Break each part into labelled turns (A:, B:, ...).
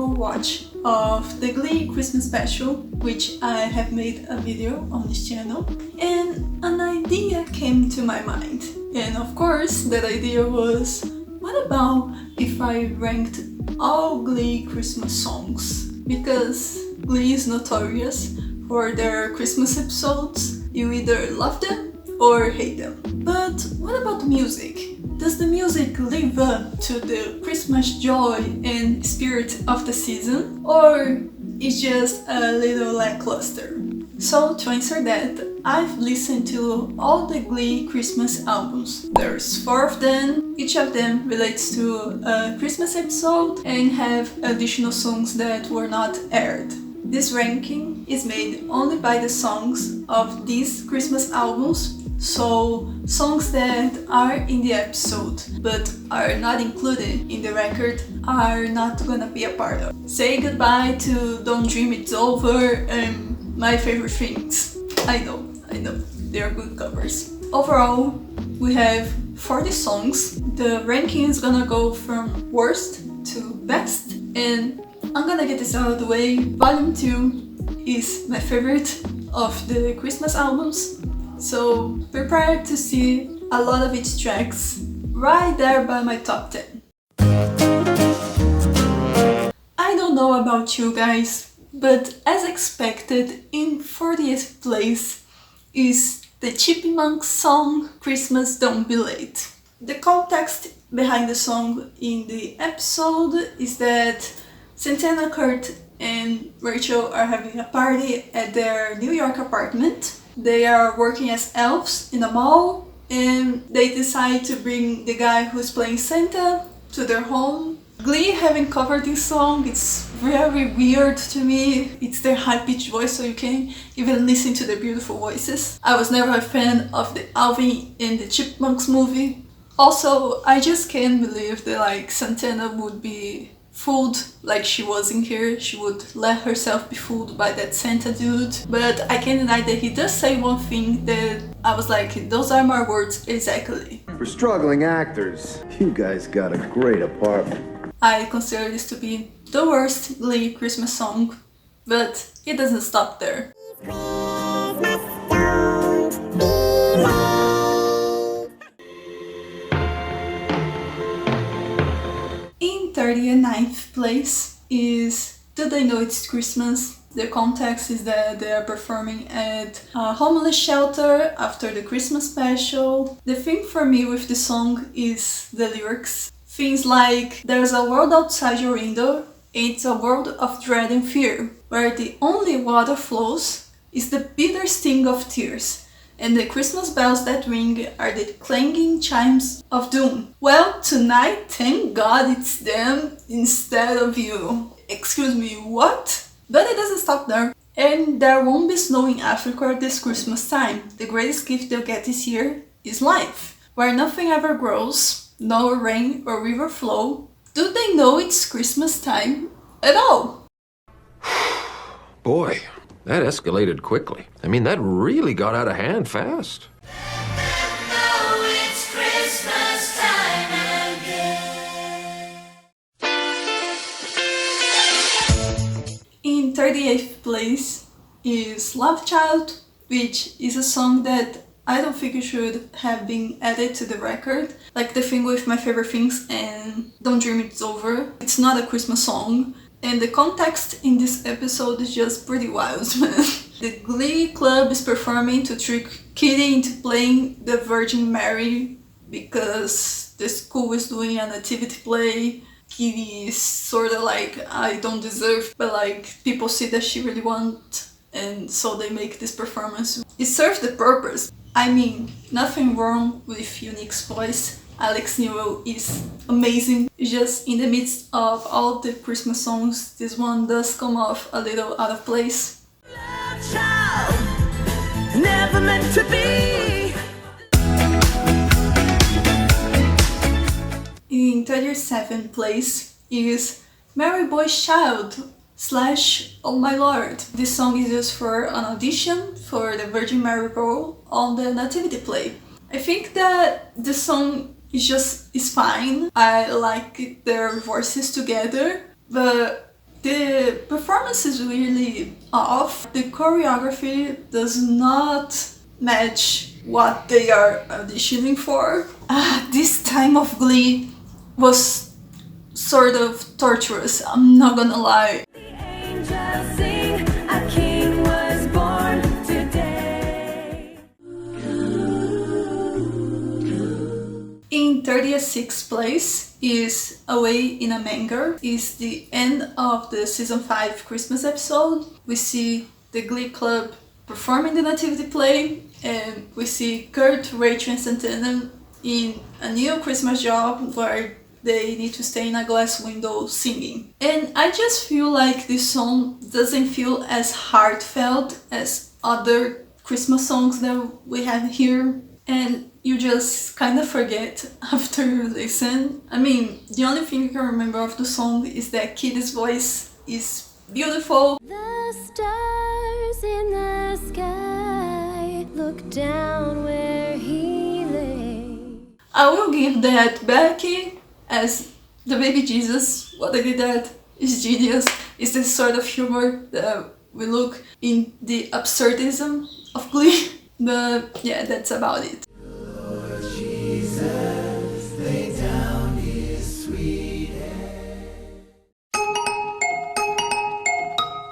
A: more watch of the Glee Christmas special, which I have made a video on this channel, and an idea came to my mind. And of course, that idea was, what about if I ranked all Glee Christmas songs? Because Glee is notorious for their Christmas episodes. You either love them or hate them. But what about music? Does the music live up to the Christmas joy and spirit of the season? Or is just a little lackluster? So to answer that, I've listened to all the Glee Christmas albums. There's 4 of them, each of them relates to a Christmas episode and have additional songs that were not aired. This ranking is made only by the songs of these Christmas albums, so songs that are in the episode but are not included in the record are not gonna be a part of. Say goodbye to Don't Dream It's Over and My Favorite Things. I know, they are good covers. Overall, we have 40 songs. The ranking is gonna go from worst to best, and I'm gonna get this out of the way. Volume 2 is my favorite of the Christmas albums, so prepare to see a lot of its tracks right there by my top 10. I don't know about you guys, but as expected, in 40th place is the Chipmunks song Christmas Don't Be Late. The context behind the song in the episode is that Santana, Kurt, and Rachel are having a party at their New York apartment. They are working as elves in a mall, and they decide to bring the guy who's playing Santa to their home. Glee having covered this song, it's very weird to me. It's their high-pitched voice, so you can't even listen to their beautiful voices. I was never a fan of the Alvin and the Chipmunks movie. Also, I just can't believe that Santana would be fooled like she was in here. She would let herself be fooled by that Santa dude. But I can't deny that he does say one thing that I was like, those are my words exactly.
B: For struggling actors, you guys got a great apartment.
A: I consider this to be the worst Glee Christmas song, but it doesn't stop there. In 39th place is Do They Know It's Christmas? The context is that they are performing at a homeless shelter after the Christmas special. The thing for me with the song is the lyrics. Things like, there's a world outside your window, it's a world of dread and fear, where the only water flows is the bitter sting of tears, and the Christmas bells that ring are the clanging chimes of doom. Well, tonight, thank God it's them instead of you. Excuse me, what? But it doesn't stop there. And there won't be snow in Africa this Christmas time. The greatest gift they'll get this year is life, where nothing ever grows, no rain or river flow. Do they know it's Christmas time at all?
C: Boy, that escalated quickly. I mean, that really got out of hand fast.
A: In 38th place is Love Child, which is a song that I don't think it should have been added to the record. Like the thing with My Favorite Things and Don't Dream It's Over. It's not a Christmas song. And the context in this episode is just pretty wild, man. The Glee Club is performing to trick Kitty into playing the Virgin Mary because the school is doing a nativity play. Kitty is sort of like, I don't deserve, but people see that she really wants, and so they make this performance. It serves the purpose. I mean, nothing wrong with Unique's voice. Alex Newell is amazing. Just in the midst of all the Christmas songs, this one does come off a little out of place.
D: Love child, never meant to be.
A: In 37th place is Mary Boy's Child / Oh My Lord. This song is used for an audition for the Virgin Mary role on the nativity play. I think that the song is fine. I like their voices together, but The performance is really off. The choreography does not match what they are auditioning for. This time of Glee was sort of torturous, I'm not gonna lie.
D: The angels sing, a king was born today.
A: In 36th place is 꽍ᴜᴜᴜ. Is the end of the season 5 Christmas episode. We see the Glee Club performing the nativity play, and we see Kurt, Rachel, and Santana in a new Christmas job where they need to stay in a glass window singing. And I just feel like this song doesn't feel as heartfelt as other Christmas songs that we have here, and you just kind of forget after you listen. I mean, the only thing you can remember of the song is that Kitty's voice is beautiful.
E: The stars in the sky look down where he lay.
A: I will give that Becky as the baby Jesus. What I did that is genius. It's this sort of humor that we look in the absurdism of Glee. But yeah, that's about it.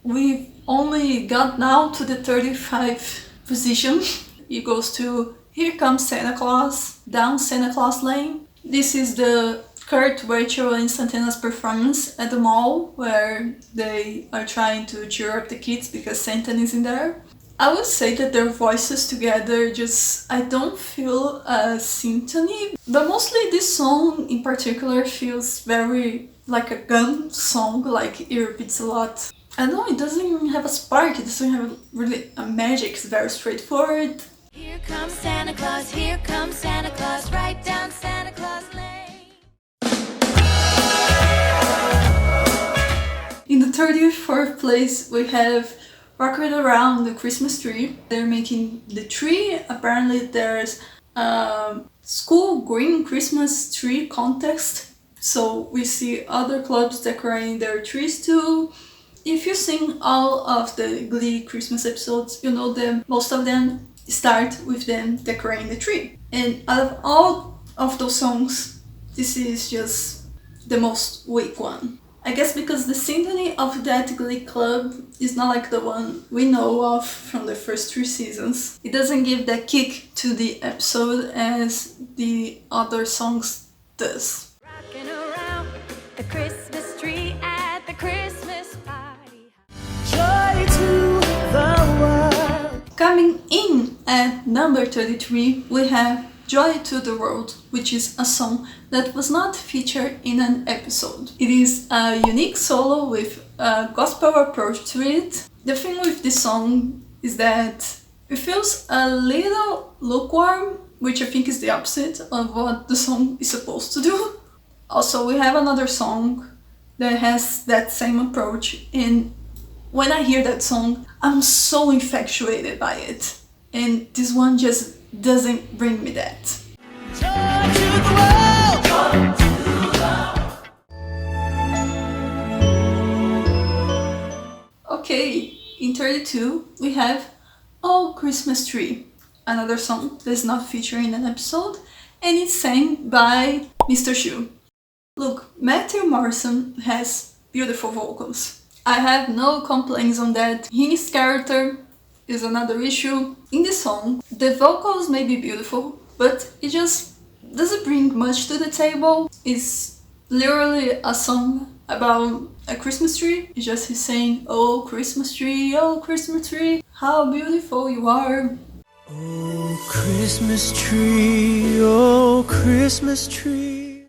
A: We've only got now to the 35th position. It goes to Here Comes Santa Claus, Down Santa Claus Lane. This is the Kurt, Rachel, and Santana's performance at the mall where they are trying to cheer up the kids because Santa is in there. I would say that their voices together I don't feel a symphony, but mostly this song in particular feels very like a gun song, like it repeats a lot. I don't know, it doesn't even have a spark, it doesn't have really a magic, it's very straightforward.
E: Here comes Santa Claus, here comes Santa Claus, right down Santa Claus Lane.
A: In the 34th place we have Rocking Around the Christmas Tree. They're making the tree. Apparently there's a school green Christmas tree contest, so we see other clubs decorating their trees too. If you sing all of the Glee Christmas episodes, you know that most of them start with them decorating the tree. And out of all of those songs, this is just the most weak one. I guess because the symphony of that Glee Club is not like the one we know of from the first 3 seasons. It doesn't give that kick to the episode as the other songs does.
E: Rocking around the Christmas tree at the Christmas party.
D: Joy to the world.
A: Coming in at number 33, we have Joy to the World, which is a song that was not featured in an episode. It is a unique solo with a gospel approach to it. The thing with this song is that it feels a little lukewarm, which I think is the opposite of what the song is supposed to do. Also, we have another song that has that same approach, and when I hear that song, I'm so infatuated by it. And this one just doesn't bring me that.
D: Joy to the world. Joy to the world.
A: Okay, in 32 we have Oh Christmas Tree, another song that's not featured in an episode, and it's sang by Mr. Shu. Look, Matthew Morrison has beautiful vocals. I have no complaints on that. His character is another issue. In the song, the vocals may be beautiful, but it just doesn't bring much to the table. It's literally a song about a Christmas tree. It's just he's saying, oh Christmas tree, how beautiful you are.
D: Oh Christmas tree, oh Christmas tree.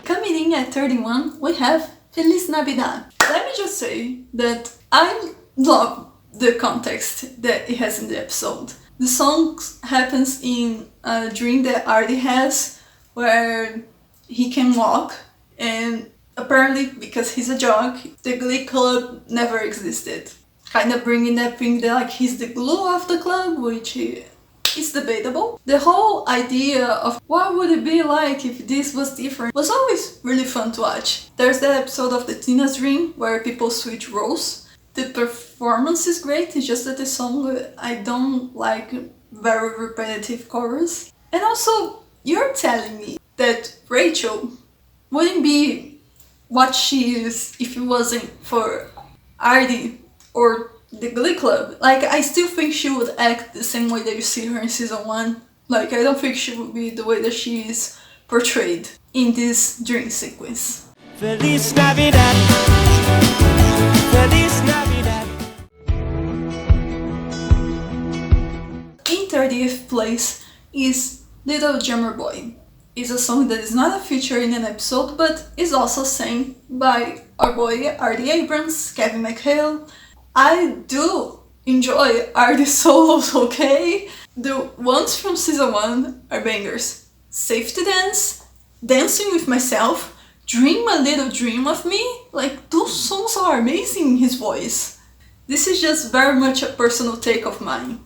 A: Coming in at 31, we have Feliz Navidad. Let me just say that I love the context that it has in the episode. The song happens in a dream that Artie has where he can walk, and apparently because he's a jock, the Glee Club never existed. Kind of bringing that thing that like he's the glue of the club, which he it's debatable. The whole idea of what would it be like if this was different was always really fun to watch. There's that episode of the Tina's Dream where people switch roles. The performance is great, it's just that the song, I don't like very repetitive chorus. And also, you're telling me that Rachel wouldn't be what she is if it wasn't for Artie or the Glee Club. Like, I still think she would act the same way that you see her in season 1. Like, I don't think she would be the way that she is portrayed in this dream sequence.
D: Feliz Navidad. Feliz Navidad.
A: In 30th place is Little Drummer Boy. It's a song that is not a feature in an episode, but is also sang by our boy Artie Abrams, Kevin McHale. I do enjoy Artie's solos, okay? The ones from season 1 are bangers. Safe to Dance, Dancing with Myself, Dream a Little Dream of Me. Like, those songs are amazing in his voice. This is just very much a personal take of mine.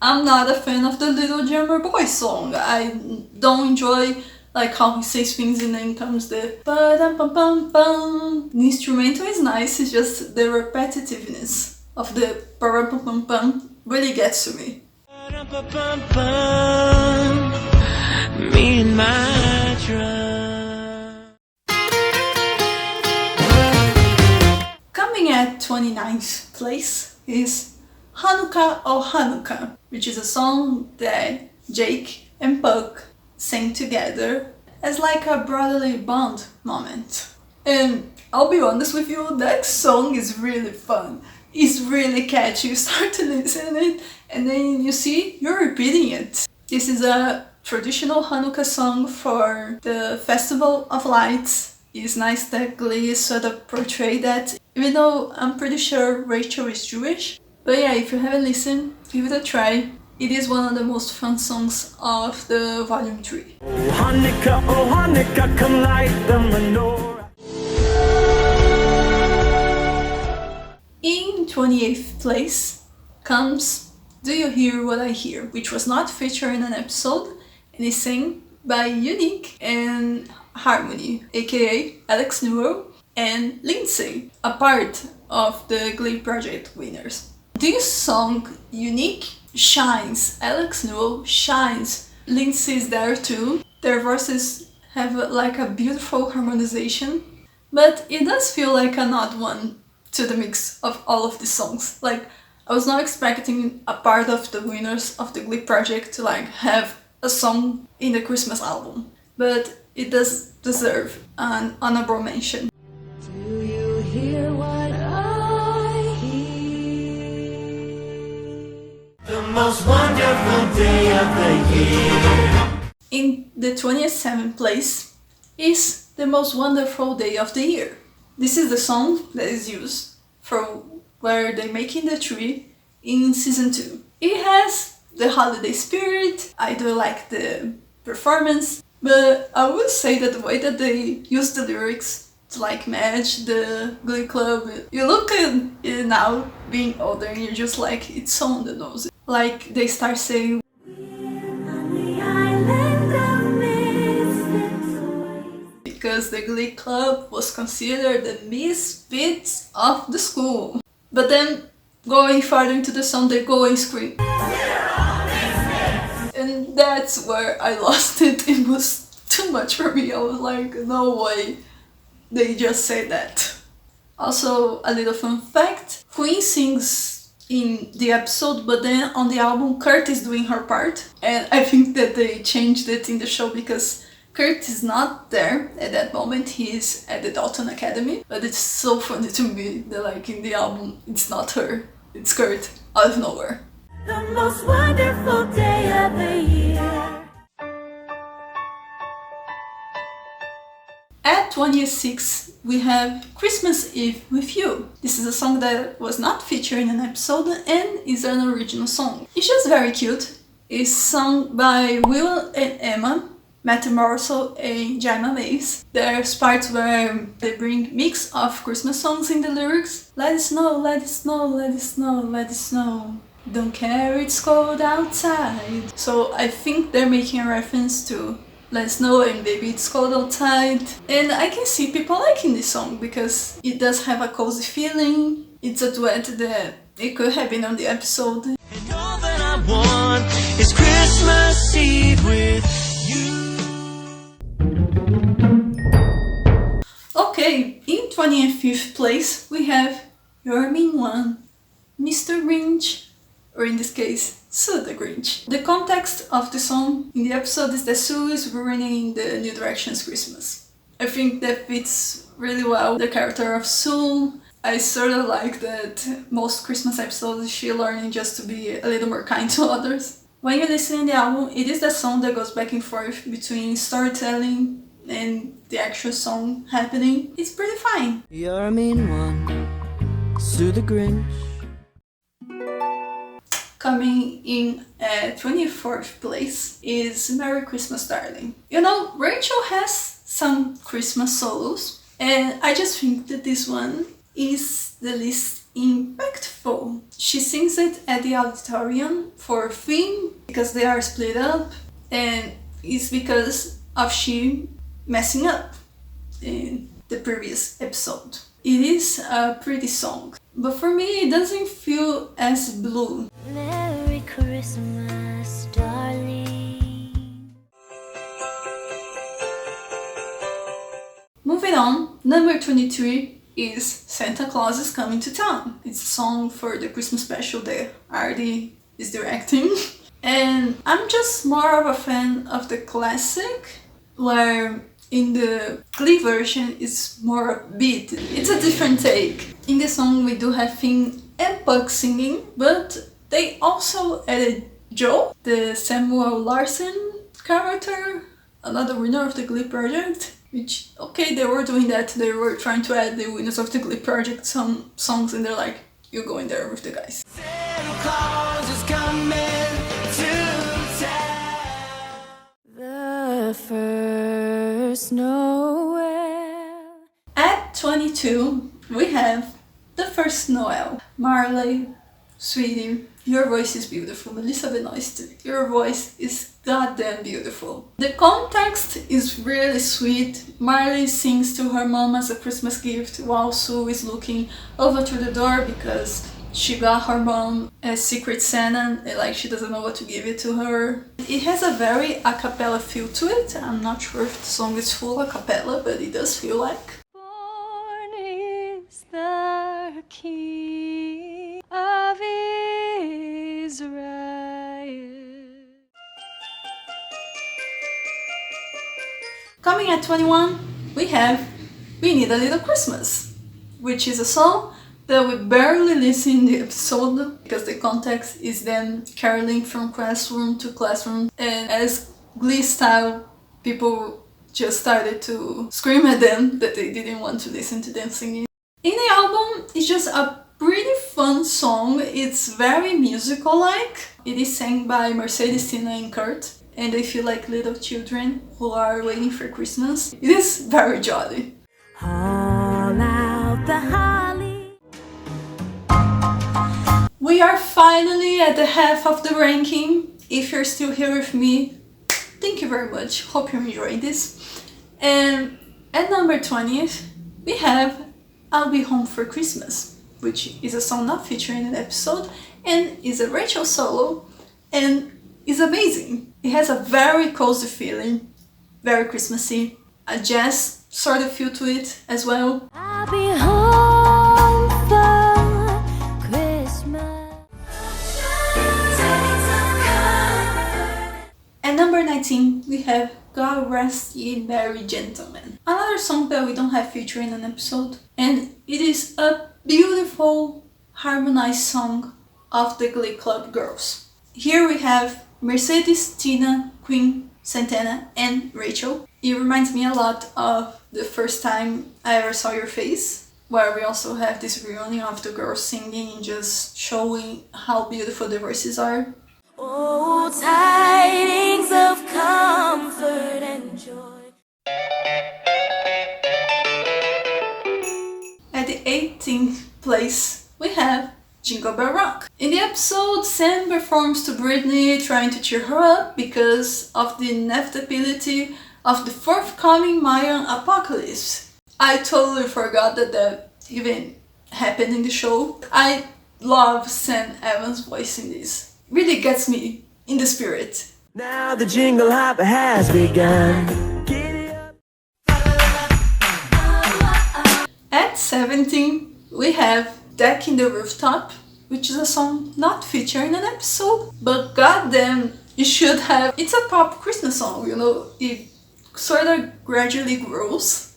A: I'm not a fan of the Little Drummer Boy song. I don't enjoy like how he says things and then comes the ba-dum-pum-pum-pum. The instrumental is nice, it's just the repetitiveness of the ba-dum-pum-pum-pum really gets to me.
D: Me and my drum.
A: Coming at 29th place is Hanukkah Oh Hanukkah, which is a song that Jake and Puck sang together as like a brotherly bond moment. And I'll be honest with you, that song is really fun. It's really catchy. You start to listen to it and then you see you're repeating it. This is a traditional Hanukkah song for the Festival of Lights. It's nice that Glee sort of portrayed that, even though I'm pretty sure Rachel is Jewish. But yeah, if you haven't listened, give it a try. It is one of the most fun songs of the volume 3.
D: Oh Hanukkah, come light the menorah.
A: In 28th place comes Do You Hear What I Hear, which was not featured in an episode and is sang by Unique and Harmony, aka Alex Newell and Lindsay, a part of the Glee Project winners. This song, Unique, shines, Alex Newell shines, Lindsay is there too. Their voices have like a beautiful harmonization, but it does feel like an odd one to the mix of all of the songs. Like, I was not expecting a part of the winners of the Glee Project to like have a song in the Christmas album, but it does deserve an honorable mention.
E: Do you hear what I hear?
D: The most wonderful day of the year.
A: In the 27th place is The Most Wonderful Day of the Year. This is the song that is used for where they're making the tree in season 2. It has the holiday spirit, I do like the performance, but I would say that the way that they use the lyrics to like match the Glee Club, you look at it now being older and you're just like, it's so on the nose. Like they start saying, because the Glee Club was considered the misfits of the school. But then, going further into the song, they go and scream. And that's where I lost it. It was too much for me. I was like, no way. They just said that. Also, a little fun fact. Queen sings in the episode, but then on the album, Kurt is doing her part. And I think that they changed it in the show because Kurt is not there at that moment, he is at the Ʇᴚ Academy, but it's so funny to me that like in the album it's not her, it's Kurt out of nowhere.
E: The most wonderful day of the year.
A: At 26 we have Christmas Eve with You. This is a song that was not featured in an episode and is an original song. It's just very cute. It's sung by Will and Emma, Matthew Morrison and Jaima Mays. There's parts where they bring mix of Christmas songs in the lyrics. Let it snow, let it snow, let it snow, let it snow. Don't care, it's cold outside. So I think they're making a reference to Let Snow and Baby It's Cold Outside. And I can see people liking this song because it does have a cozy feeling. It's a duet that it could have been on the episode.
D: And all that I want is Christmas Eve with you.
A: Okay, in 25th place we have You're a Mean One, Mr. Grinch, or in this case, Sue the Grinch. The context of the song in the episode is that Sue is ruining the New Directions Christmas. I think that fits really well the character of Sue. I sort of like that most Christmas episodes she's learning just to be a little more kind to others. When you listen to the album, it is the song that goes back and forth between storytelling and the actual song happening. It's pretty fine.
D: You're a mean one, Sue the Grinch.
A: Coming in at 24th place is Merry Christmas Darling. You know, Rachel has some Christmas solos, and I just think that this one is the least impactful. She sings it at the auditorium for a theme because they are split up, and it's because of she messing up in the previous episode. It is a pretty song, but for me it doesn't feel as blue.
E: Merry Christmas, darling.
A: Moving on, number 23 is Santa Claus is Coming to Town. It's a song for the Christmas special that Artie is directing. And I'm just more of a fan of the classic, where in the Glee version it's more upbeat. It's a different take. In the song we do have Finn and Puck singing, but they also added Joe, the Samuel Larson character, another winner of the Glee project. Which, okay, they were doing that, they were trying to add the winners of the Glee project some songs, and they're like, you go in there with the guys.
D: Santa Claus is coming to town.
E: The first Noel.
A: At 22, we have The First Noel. Marley, sweetie, your voice is beautiful. Melissa Benoist, your voice is goddamn beautiful. The context is really sweet. Marley sings to her mom as a Christmas gift while Sue is looking over to the door because she got her mom a secret Santa and like she doesn't know what to give it to her. It has a very a cappella feel to it. I'm not sure if the song is full a cappella, but it does feel like.
E: Born is the King of Israel.
A: Coming at 21, we have We Need a Little Christmas, which is a song that we barely listen in the episode because the context is them caroling from classroom to classroom, and as Glee style, people just started to scream at them that they didn't want to listen to them singing. In the album, it's just a pretty fun song. It's very musical-like. It is sang by Mercedes, Tina and Kurt, and they feel like little children who are waiting for Christmas. It is very jolly.
E: All out the holly.
A: We are finally at the half of the ranking. If you're still here with me, thank you very much. Hope you're enjoying this. And at number 20th, we have I'll Be Home for Christmas, which is a song not featured in an episode and is a Rachel solo and is amazing. It has a very cozy feeling, very Christmassy, a jazz sort of feel to it as well.
E: I'll be home for Christmas.
A: At number 19, we have God Rest Ye Merry Gentlemen, another song that we don't have featured in an episode, and it is a beautiful harmonized song of the Glee Club girls. Here we have Mercedes, Tina, Queen, Santana, and Rachel. It reminds me a lot of the first time I ever saw your face, where we also have this reunion of the girls singing and just showing how beautiful the voices are.
E: Oh, tidings of comfort and joy.
A: At the 18th place, we have Jingle Bell Rock. In the episode, Sam performs to Britney, trying to cheer her up because of the inevitability of the forthcoming Mayan apocalypse. I totally forgot that even happened in the show. I love Sam Evans' voice in this. Really gets me in the spirit.
D: Now the jingle hop has begun. Giddy up.
A: At 17, we have Deck in the Rooftop, which is a song not featured in an episode, but goddamn, you should have. It's a pop Christmas song, you know, it sort of gradually grows.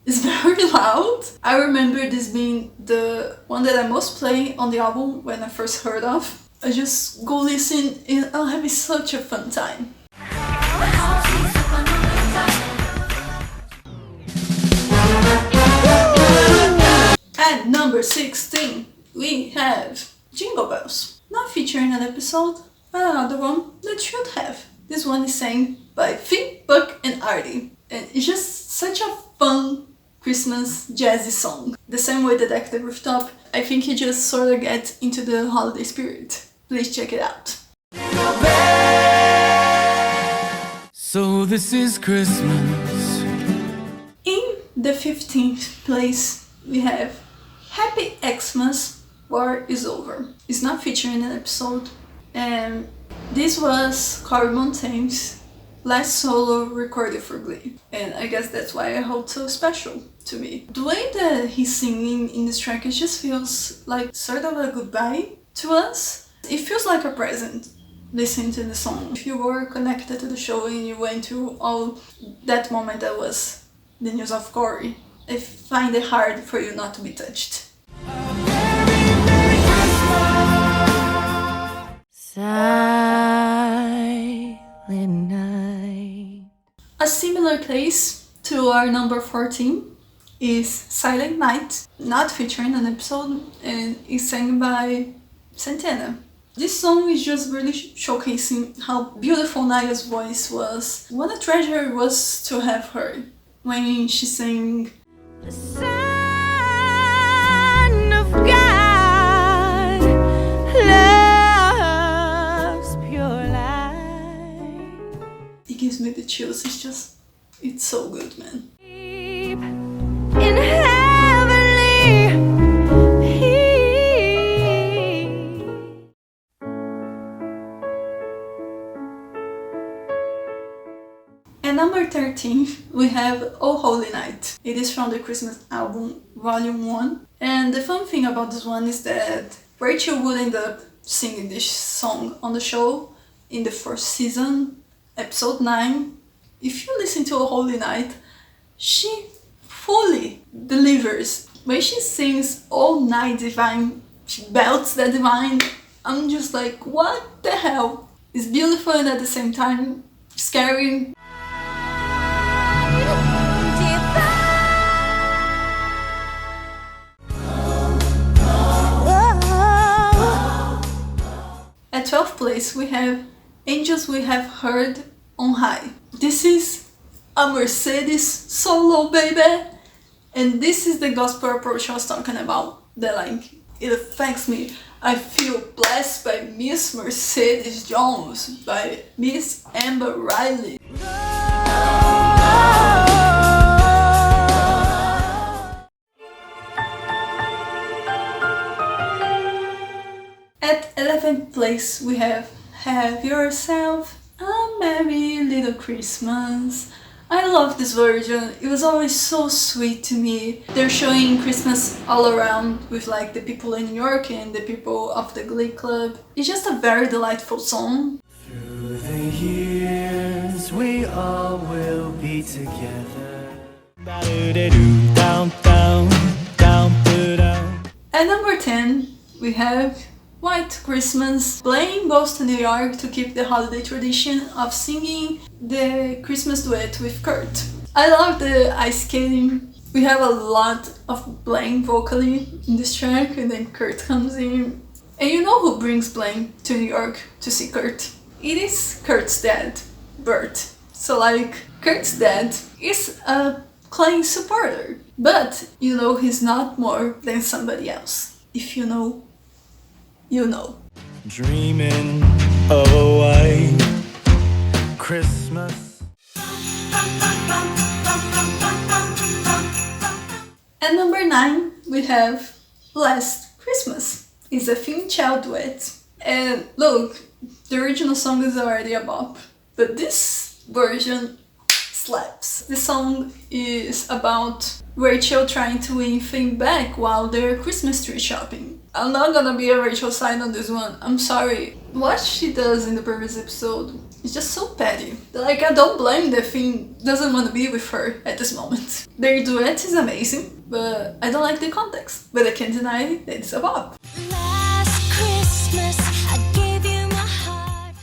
A: It's very loud. I remember this being the one that I most play on the album when I first heard of. I just go listen and I'm having such a fun time. At number 16, we have Jingle Bells. Not featuring an episode, but another one that should have. This one is sang by Finn, Buck, and Artie. And it's just such a fun Christmas jazzy song. The same way that Deck the Rooftop, I think it just sort of gets into the holiday spirit. Please check it out.
D: So this is Christmas.
A: In the 15th place, we have Happy Xmas, War is Over. It's not featured in an episode, and this was 꽱ᴜᴜ last solo recorded for Glee, and I guess that's why it holds so special to me. The way that he's singing in this track, it just feels like sort of a goodbye to us. It feels like a present listening to the song. If you were connected to the show and you went through all that moment that was the news of Corey, I find it hard for you not to be touched.
E: Silent night.
A: A similar case to our number 14 is Silent Night, not featuring an episode, and is sang by Santana. This song is just really showcasing how beautiful Naya's voice was. What a treasure it was to have her when she sang.
E: The Son of God loves pure light.
A: It gives me the chills. It's so good, man.
E: Deep in heavenly peace.
A: At number 13, we have Oh Holy Night. It is from the Christmas album, Volume 1. And the fun thing about this one is that Rachel would end up singing this song on the show in the first season, episode 9. If you listen to Oh Holy Night, she fully delivers. When she sings All Night Divine, she belts that divine. I'm just like, what the hell? It's beautiful and at the same time scary. At 12th place, we have Angels We Have Heard on High. This is a Mercedes solo, baby! And this is the gospel approach I was talking about. That like, it affects me. I feel blessed by Miss Mercedes Jones, by Miss Amber Riley. At 11th place, we have Yourself a Merry Little Christmas. I love this version. It was always so sweet to me. They're showing Christmas all around with like the people in New York and the people of the Glee Club. It's just a very delightful song.
D: Through the years, we all will be together.
A: At number 10, we have White Christmas. Blaine goes to New York to keep the holiday tradition of singing the Christmas duet with Kurt. I love the ice skating. We have a lot of Blaine vocally in this track, and then Kurt comes in. And you know who brings Blaine to New York to see Kurt? It is Kurt's dad, Bert. So like, Kurt's dad is a Klein supporter, but you know he's not more than somebody else. If you know, you know.
D: Dreaming of a white Christmas.
A: At number 9, we have Last Christmas. It's a female duet. And look, the original song is already a bop, but this version slaps. The song is about Rachel trying to win fame back while they're Christmas tree shopping. I'm not gonna be a Rachel side on this one, I'm sorry. What she does in the previous episode is just so petty. Like, I don't blame the Finn doesn't want to be with her at this moment. Their duet is amazing, but I don't like the context. But I can't deny that it's a bop.
E: Last Christmas, I gave you my heart.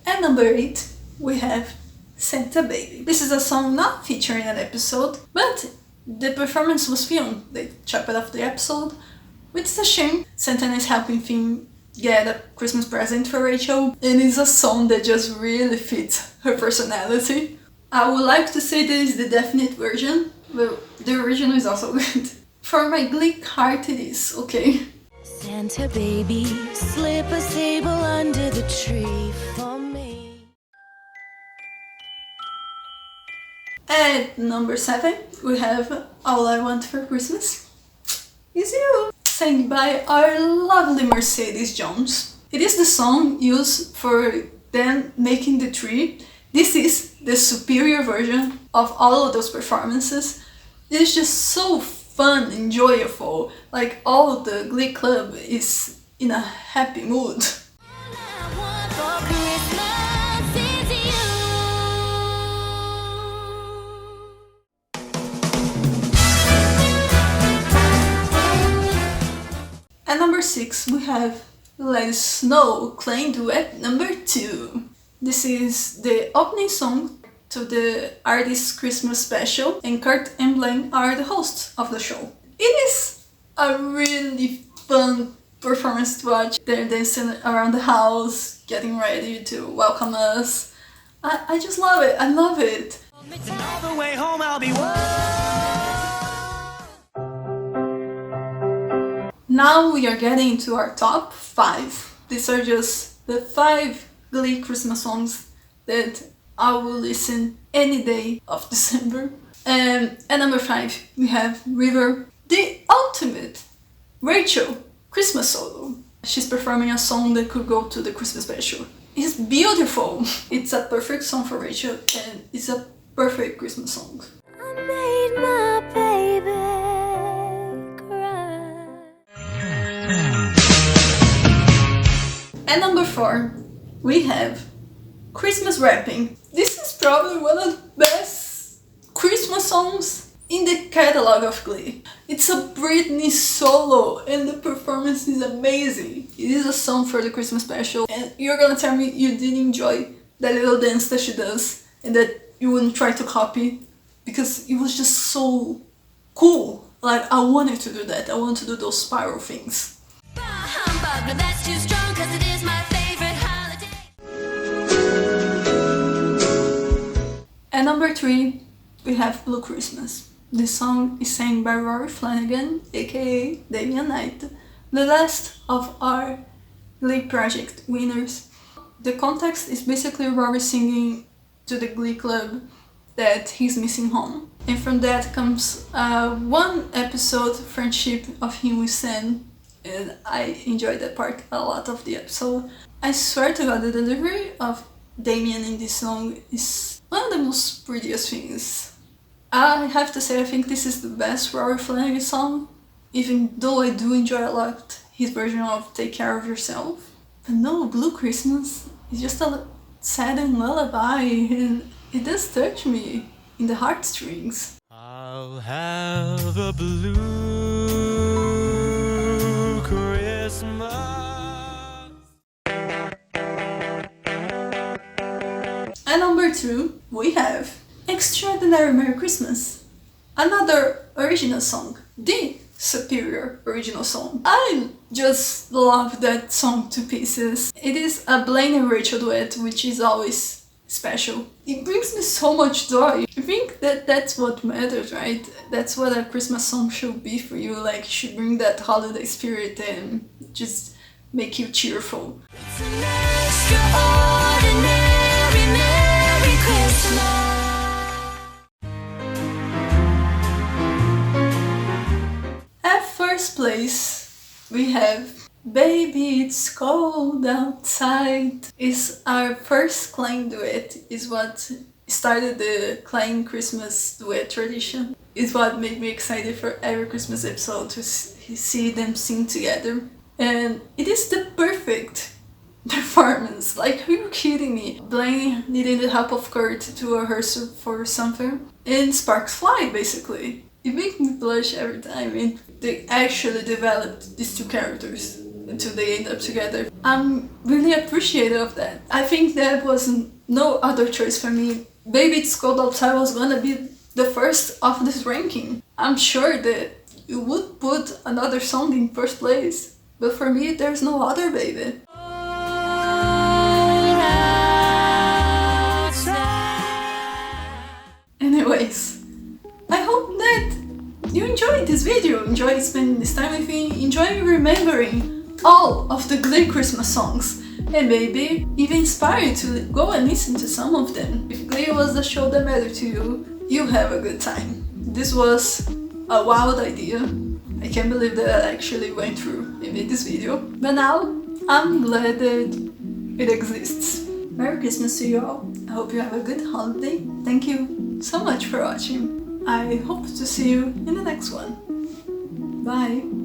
A: At number 8, we have Santa Baby. This is a song not featuring an episode, but the performance was filmed. They chopped it off the episode, which is a shame. Santa is helping Finn get a Christmas present for Rachel, and it's a song that just really fits her personality. I would like to say this is the definite version, but the original is also good. For my Glee heart it is, okay?
E: Santa baby, slip a sable under the tree for me.
A: At number 7, we have All I Want for Christmas Is You, sang by our lovely Mercedes Jones. It is the song used for them making the tree. This is the superior version of all of those performances. It is just so fun and joyful, like all the Glee Club is in a happy mood.
E: All I want for Christmas is you.
A: At number 6, we have Let It Snow, Klein Duet number 2. This is the opening song to the artist's Christmas special, and Kurt and Blaine are the hosts of the show. It is a really fun performance to watch. They're dancing around the house, getting ready to welcome us. I just love it, I love it.
D: And all the way home I'll be
A: Now we are getting to our top 5. These are just the 5 Glee Christmas songs that I will listen any day of December. At number 5, we have River, the ultimate Rachel Christmas solo. She's performing a song that could go to the Christmas special. It's beautiful. It's a perfect song for Rachel, and it's a perfect Christmas song.
E: I made my baby cry.
A: At number 4, we have Christmas Wrapping. This is probably one of the best Christmas songs in the catalog of Glee. It's a Britney solo and the performance is amazing. It is a song for the Christmas special, and you're gonna tell me you didn't enjoy that little dance that she does and that you wouldn't try to copy, because it was just so cool. Like, I wanted to do that. I wanted to do those spiral things.
E: Bah, humbug, but that's too strong 'cause it is my favorite holiday.
A: At number 3, we have Blue Christmas. This song is sang by Rory Flanagan, aka Damian Knight, the last of our Glee Project winners. The context is basically Rory singing to the Glee Club that he's missing home. And from that comes one episode friendship of him with Sam, and I enjoyed that part a lot of the episode. I swear to God, the delivery of Damien in this song is one of the most prettiest things. I have to say, I think this is the best Rory Flanagan song, even though I do enjoy a lot his version of Take Care of Yourself. But no, Blue Christmas is just a sad and lullaby, and it does touch me in the heartstrings.
D: I'll have a blue Christmas.
A: At number 2, we have Extraordinary Merry Christmas, another original song, the superior original song. I just love that song to pieces. It is a Blaine and Rachel duet, which is always special. It brings me so much joy. I think that that's what matters, right? That's what a Christmas song should be for you. Like, it should bring that holiday spirit and just make you cheerful.
E: It's an extraordinary Merry Christmas.
A: At first place, we have Baby It's Cold Outside. Is our first 꽌 duet, is what started the 꽌 Christmas duet tradition. Is what made me excited for every Christmas episode to see them sing together. And it is the perfect performance. Like, are you kidding me? Blaine needing the help of Kurt to rehearse for something, and sparks fly basically. It makes me blush every time, and they actually developed these two characters until they end up together. I'm really appreciative of that. I think there was no other choice for me. Baby It's Cold Outside was gonna be the first of this ranking. I'm sure that you would put another song in first place, but for me there's no other, baby. Anyways, I hope that you enjoyed this video, enjoyed spending this time with me, enjoying remembering all of the Glee Christmas songs, and maybe even inspire you to go and listen to some of them. If Glee was the show that mattered to you, you have a good time. This was a wild idea. I can't believe that I actually went through and made this video, but now I'm glad that it exists. Merry Christmas to you all. I hope you have a good holiday. Thank you so much for watching. I hope to see you in the next one. Bye!